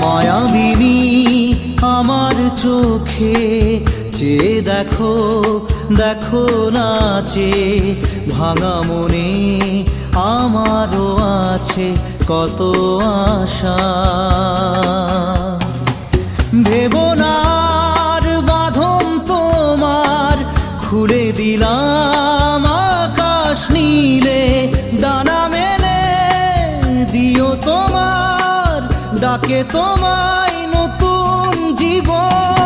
মায়াবিনী আমার চোখে চেয়ে দেখো, দেখো নাচে ভাঙা মনে আমারও আছে কত আশা। ভেবনার বাঁধন তোমার খুলে দিলাম আকাশ নীলে, ডানা মেলে দিও তোমার ডাকে তোমায় নতুন জীবন।